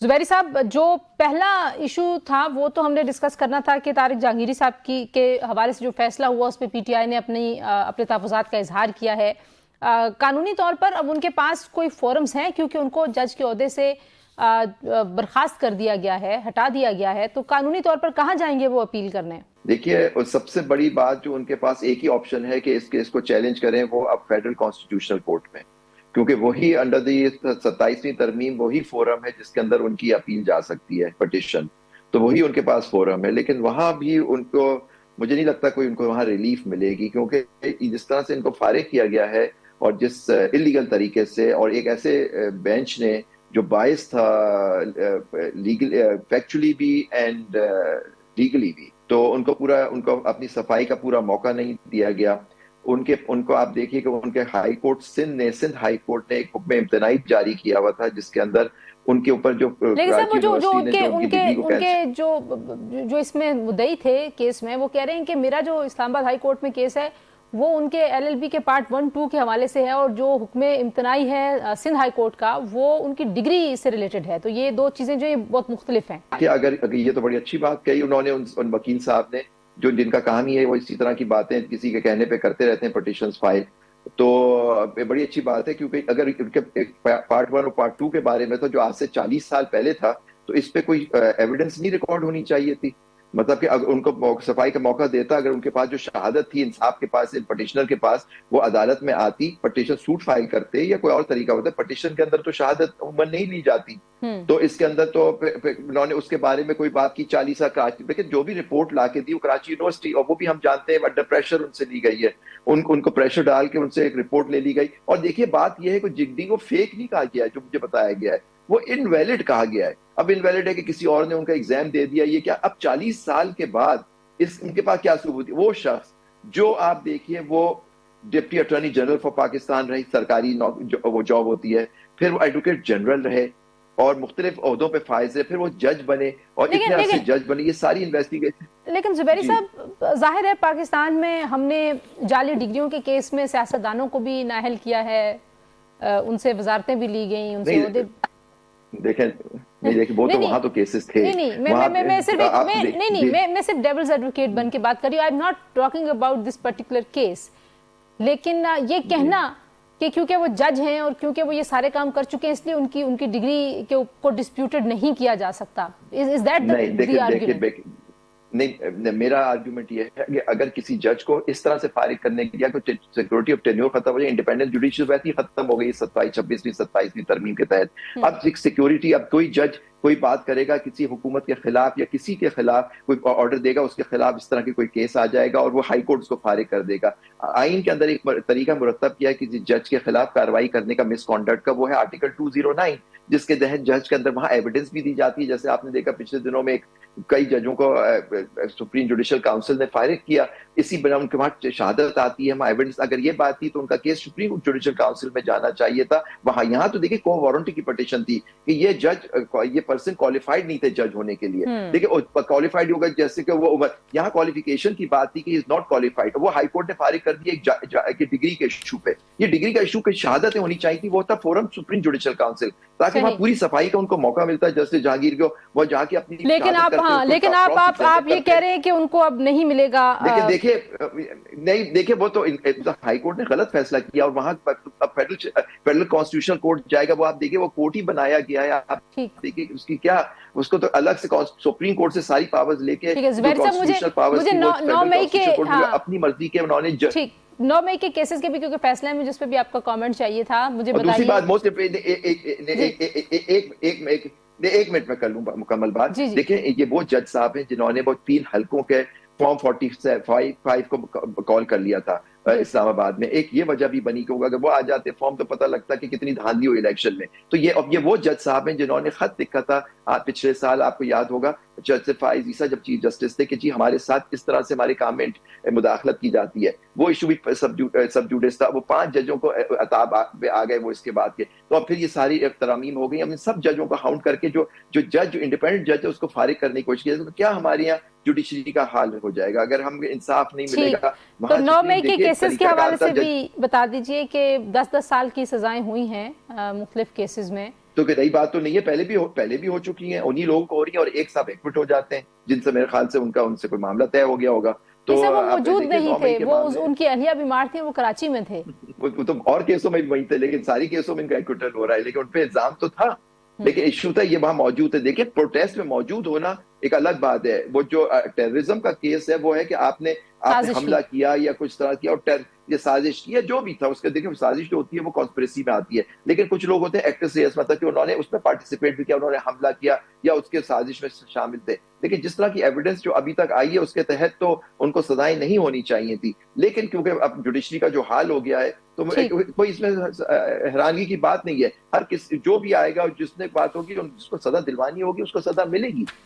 जुबैरी साहब, जो पहला इशू था वो तो हमने डिस्कस करना था कि तारिक जहांगीरी साहब के हवाले से जो फैसला हुआ उस पर पीटीआई ने अपने तहफ़्फ़ुज़ात का इजहार किया है। कानूनी तौर पर अब उनके पास कोई फोरम्स हैं, क्योंकि उनको जज के ओहदे से बर्खास्त कर दिया गया है, हटा दिया गया है, तो कानूनी तौर पर कहाँ जाएंगे वो अपील करने? देखिए, सबसे बड़ी बात जो उनके पास एक ही ऑप्शन है कि इस केस को चैलेंज करें, वो अब फेडरल कॉन्स्टिट्यूशनल कोर्ट में, क्योंकि वही अंडर दी 27वीं तरमीम वही फोरम है जिसके अंदर उनकी अपील जा सकती है, पिटिशन। तो वही उनके पास फोरम है, लेकिन वहां भी उनको, मुझे नहीं लगता कोई उनको वहां रिलीफ मिलेगी, क्योंकि जिस तरह से इनको फारिग किया गया है और जिस इलीगल तरीके से, और एक ऐसे बेंच ने जो बायस था लीगल फैक्चुअली भी एंड लीगली भी, तो उनको अपनी सफाई का पूरा मौका नहीं दिया गया। उनको आप देखिए कि उनके high court Sindh high court ने एक हुक्म इम्तनाई जारी किया हुआ था, जिसके अंदर उनके ऊपर जो लेकिन सर, वो जो उनके उनकी उनके डिग्री को उनके जो इसमें मुद्दई थे केस में, वो कह रहे हैं कि मेरा जो इस्लामाबाद हाई कोर्ट में केस है वो उनके एलएलबी के पार्ट 1-2 के हवाले से है, और जो हुक्म इम्तनाई है सिंध हाई कोर्ट का वो उनकी डिग्री से रिलेटेड है। तो ये दो चीजें जो ये बहुत मुख्तलिफ हैं। अगर ये तो बड़ी अच्छी बात कही उन्होंने, उन वकील साहब ने, जो जिनका काम ही है वो इसी तरह की बातें किसी के कहने पे करते रहते हैं, पिटिशंस फाइल। तो बड़ी अच्छी बात है, क्योंकि अगर इनके पार्ट 1 और पार्ट 2 के बारे में, तो जो आज से 40 साल पहले था, तो इस पे कोई एविडेंस नहीं रिकॉर्ड होनी चाहिए थी। मतलब कि अगर उनको सफाई का मौका देता, अगर उनके पास जो शहादत थी इंसाफ के पास, पटिशनर के पास, वो अदालत में आती, पटिशन सूट फाइल करते, या कोई और तरीका होता, पटिशन के अंदर तो शहादत उम्र नहीं ली जाती। तो इसके अंदर तो उन्होंने उसके बारे में कोई बात की 40 साल कराची, लेकिन जो भी रिपोर्ट ला के दी वो कराची यूनिवर्सिटी, और वो भी हम जानते हैं अंडर प्रेशर उनसे ली गई है। उनको प्रेशर डाल के उनसे एक रिपोर्ट ले ली गई। और देखिए, बात यह है कि जिगडी को फेक नहीं कहा गया है, जो मुझे बताया गया है वो इनवैलिड कहा गया है। अब इनवैलिड है कि किसी और ने उनका एग्जाम दे दिया, ये क्या? अब 40 साल के बाद उनके पास क्या सबूत है? वो शख्स जो आप देखिए, वो deputy attorney general for Pakistan रही, सरकारी वो जॉब होती है, फिर वो एडवोकेट जनरल रहे और मुख्तलिफ ओहदों पे फायज है, फिर वो जज बने और इतने अच्छे जज बने। ये सारी इन्वेस्टिगेशन। लेकिन जुबैरी साहब, जाहिर है पाकिस्तान में हमने जाली डिग्रियों के केस में सियासतदानों को भी नाअहल किया है, उनसे वजारतें भी ली गई, उनसे देखें वो तो वहां तो केसेस थे। मैं सिर्फ डेविल्स एडवोकेट बन के बात कर रही हूँ। I am not talking about this particular case. लेकिन ये कहना कि क्योंकि वो जज हैं और क्योंकि वो ये सारे काम कर चुके हैं, इसलिए उनकी डिग्री को डिस्प्यूटेड नहीं किया जा सकता, इज दैट द आर्गुमेंट? नहीं, मेरा आर्गुमेंट ये है कि अगर किसी जज को इस तरह से फारिग करने के लिए, सिक्योरिटी ऑफ टेन्योर खत्म हो जाए, इंडिपेंडेंट जुडिशियल वैसे ही खत्म हो गई 26वीं तरमीम के तहत। अब सिक्योरिटी, अब कोई जज कोई बात करेगा किसी हुकूमत के खिलाफ या किसी के खिलाफ कोई ऑर्डर देगा, उसके खिलाफ इस तरह की कोई केस आ जाएगा और वो हाई कोर्ट उसको फारिग कर देगा। आइन के अंदर एक तरीका मुरतब किया है किसी जज के खिलाफ कार्रवाई करने का, मिसकॉन्डक्ट का, वो है आर्टिकल 209, जिसके तहत जज के अंदर वहां एविडेंस भी दी जाती है। जैसे आपने देखा पिछले दिनों में कई जजों को सुप्रीम जुडिशियल काउंसिल ने फारिग किया, इसी बना उनके वहां शहादत आती है, वहां एविडेंस। अगर ये बात थी तो उनका केस सुप्रीम जुडिशियल काउंसिल में जाना चाहिए था। वहां यहाँ तो देखिए को वारंटी की पिटीशन थी कि ये पर्सन क्वालिफाइड नहीं थे जज होने के लिए। देखिए क्वालिफाइड होगा, जैसे कि वो यहाँ क्वालिफिकेशन की बात थी कि इज नॉट क्वालिफाइड, वो हाईकोर्ट ने फारिग कर दिया एक डिग्री के इशू पे। ये डिग्री का इशू की शहादत होनी चाहिए थी, वो था फोरम सुप्रीम जुडिशियल काउंसिल, ताकि वहां पूरी सफाई का उनको मौका मिलता है जस्टिस जहांगीर को, वो जाके अपनी। लेकिन आप ये कह रहे हैं कि उनको अब नहीं मिलेगा। देखिए वो तो हाई कोर्ट ने गलत फैसला किया और वहां फेडरल कॉन्स्टिट्यूशनल कोर्ट जाएगा। वो आप देखिए वो कोर्ट ही बनाया गया है, आप देखिए उसकी क्या, उसको तो अलग से सुप्रीम कोर्ट से सारी पावर्स लेके, मुझे 9 मई के अपनी मर्जी के उन्होंने 9 मई के केसेस के भी क्योंकि फैसले में जिस पे भी आपका कमेंट चाहिए था, मुझे बताइए। दूसरी बात मोस्ट एक मिनट में कर लूं मुकम्मल बात। देखिए ये वो जज साहब हैं जिन्होंने वो 3 हलकों के फॉर्म 45 को कॉल कर लिया था इस्लामाबाद में। एक ये वजह भी बनी कि अगर वो आ जाते फॉर्म तो पता लगता कि कितनी धांधली हुई इलेक्शन में। तो ये वो जज साहब हैं जिन्होंने खत लिखा था पिछले साल, आपको याद होगा, जस्टिस फाइज ईसा जब चीफ जस्टिस थे, कि जी हमारे साथ इस तरह से हमारे काम में मुदाखलत की जाती है। वो इशू भी सब जुडिस था। वो 5 जजों को अताब आ गए वो इसके बाद के। तो अब फिर ये सारी तरमीम हो गई। हमने सब जजों को हाउंड करके जो इंडिपेंडेंट जज है उसको फारिग करने की कोशिश की। तो क्या हमारे यहाँ जुडिशरी का हाल हो जाएगा अगर हम इंसाफ नहीं मिलेगा? तो 9 मई के केसेस के हवाले से भी बता दीजिए कि 10-10 साल की सजाएं हुई हैं मुख्तलिफ केसेस में। तो कोई नई बात तो नहीं है, पहले भी हो चुकी हैं, उन्हीं लोगों को हो रही है और एक साथ एक्विट हो जाते हैं जिनसे मेरे ख्याल से उनसे कोई मामला तय हो गया होगा। तो नहीं सर, वो आप मौजूद देखिए नहीं 9 मई थे, के वो मामले, उनकी अहलिया बीमार थी, वो कराची में थे। वो तो और केसों में भी वही थे, लेकिन सारी केसों में इनका एक्विटल हो रहा है, लेकिन उनपे इल्जाम तो था। हम्म। लेकिन इश्यू था ये वहां मौजूद है। देखिए प्रोटेस्ट में मौजूद होना एक अलग बात है, वो जो टेररिज्म का केस है वो है कि आपने आपने साजिश हमला की। किया या कुछ तरह किया और ये साजिश की है, जो भी था उसके। देखिए साजिश जो होती है वो कॉन्स्पिरेसी में आती है, लेकिन कुछ लोग होते हैं एक्टर्स, मतलब कि उन्होंने उसमें पार्टिसिपेट भी किया, उन्होंने हमला किया या उसके साजिश में शामिल थे। लेकिन जिस तरह की एविडेंस जो अभी तक आई है उसके तहत तो उनको सजाएं नहीं होनी चाहिए थी, लेकिन क्योंकि अब जुडिशरी का जो हाल हो गया है तो ठीक। कोई इसमें हैरानगी की बात नहीं है। हर किस जो भी आएगा और जिसने बात होगी जिसको सजा दिलवानी होगी उसको सजा मिलेगी।